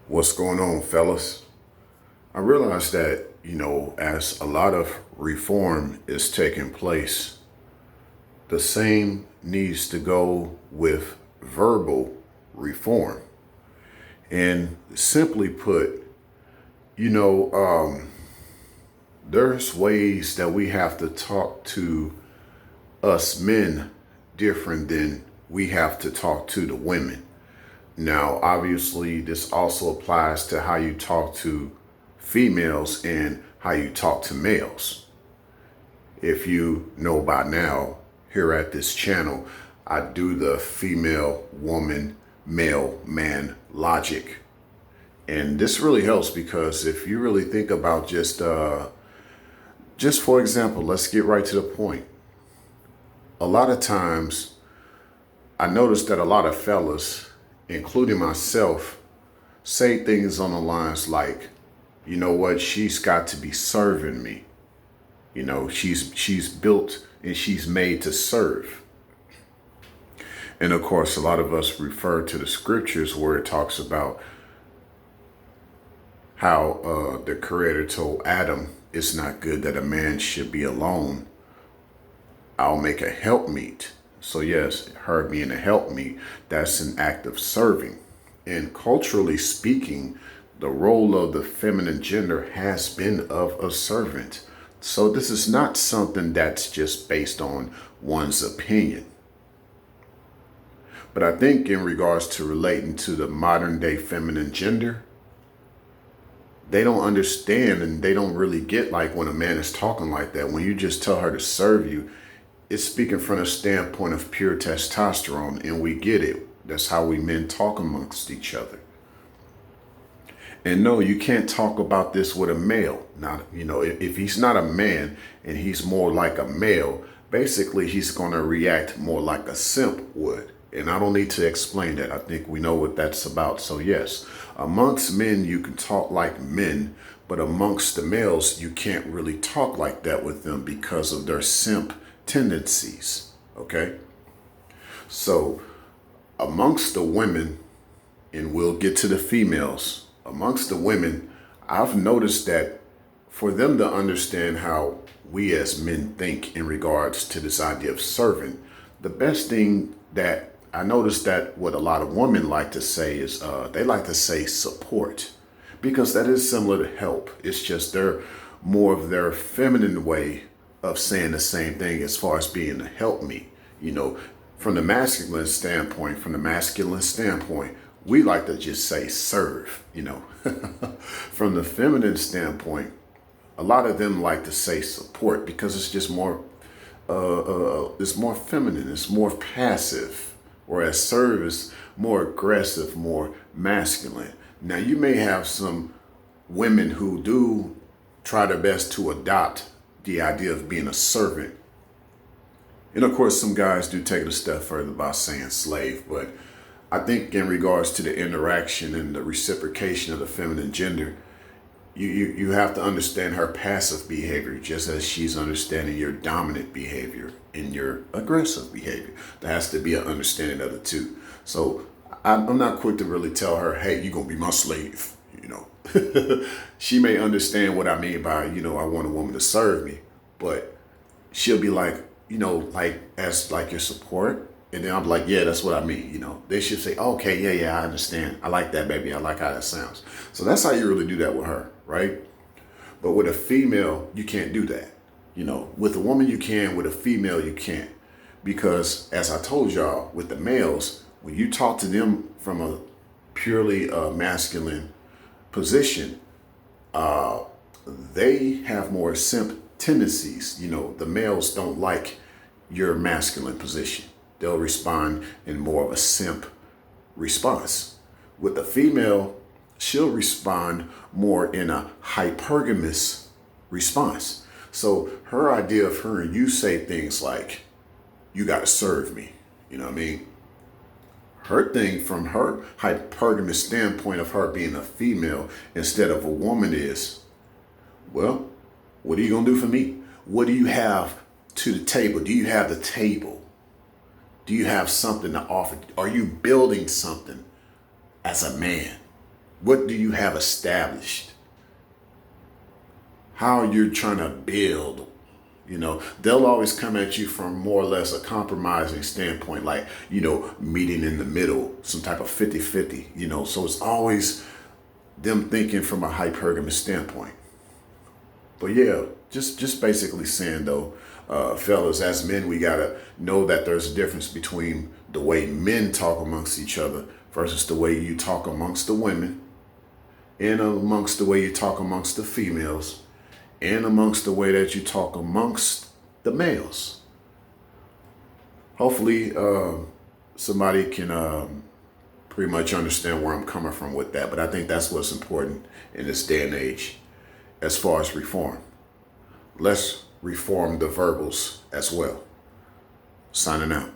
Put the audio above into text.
What's going on, fellas? I realize that, as a lot of reform is taking place, the same needs to go with verbal reform. And simply put, you know, um, there's ways that we have to talk to us men different than we have to talk to the women. Now, obviously, this also applies to how you talk to females and how you talk to males. If you know by now, here at this channel, I do the female, woman, male, man logic. And this really helps because if you really think about just for example, let's get right to the point. A lot of times I notice that a lot of fellas, including myself, say things on the lines like, you know what, she's got to be serving me. She's built and she's made to serve. And of course, a lot of us refer to the scriptures where it talks about how the Creator told Adam, it's not good that a man should be alone. I'll make a helpmeet. So yes, her being a helpmeet, that's an act of serving. And culturally speaking, the role of the feminine gender has been of a servant. So this is not something that's just based on one's opinion. But I think in regards to relating to the modern day feminine gender, they don't understand and they don't really get like when a man is talking like that. When you just tell her to serve you, it's speaking from a standpoint of pure testosterone, and we get it. That's how we men talk amongst each other. And no, you can't talk about this with a male. Now, if he's not a man and he's more like a male, basically he's going to react more like a simp would. And I don't need to explain that. I think we know what that's about. So yes, amongst men, you can talk like men, but amongst the males, you can't really talk like that with them because of their simp tendencies. Okay. So amongst the women, and we'll get to the females, amongst the women, I've noticed that for them to understand how we as men think in regards to this idea of servant, the best thing that I noticed that what a lot of women like to say is they like to say support, because that is similar to help. It's just they're more of their feminine way of saying the same thing as far as being a help me. From the masculine standpoint, we like to just say serve. From the feminine standpoint, a lot of them like to say support because it's just more it's more feminine, it's more passive, whereas serve is more aggressive, more masculine. Now, you may have some women who do try their best to adopt the idea of being a servant. And of course, some guys do take it a step further by saying slave. But I think in regards to the interaction and the reciprocation of the feminine gender, you have to understand her passive behavior just as she's understanding your dominant behavior and your aggressive behavior. There has to be an understanding of the two. So I'm not quick to really tell her, hey, you're going to be my slave. She may understand what I mean by, I want a woman to serve me, but she'll be like, like as like your support. And then I'm like, yeah, that's what I mean. They should say, okay, yeah, I understand. I like that, baby. I like how that sounds. So that's how you really do that with her, right? But with a female, you can't do that. With a woman, you can. With a female, you can't. Because as I told y'all, with the males, when you talk to them from a purely masculine position, they have more simp tendencies. The males don't like your masculine position. They'll respond in more of a simp response. With the female, she'll respond more in a hypergamous response. So her idea of her and you say things like, you got to serve me. You know what I mean? Her thing from her hypergamous standpoint of her being a female instead of a woman is, well, what are you going to do for me? What do you have to the table? Do you have the table? Do you have something to offer? Are you building something as a man? What do you have established? How you're trying to build. They'll always come at you from more or less a compromising standpoint, like, meeting in the middle, some type of 50-50, so it's always them thinking from a hypergamous standpoint. But yeah, just basically saying though, fellas, as men, we gotta know that there's a difference between the way men talk amongst each other versus the way you talk amongst the women, and amongst the way you talk amongst the females, and amongst the way that you talk amongst the males. Hopefully, somebody can pretty much understand where I'm coming from with that. But I think that's what's important in this day and age as far as reform. Let's reform the verbals as well. Signing out.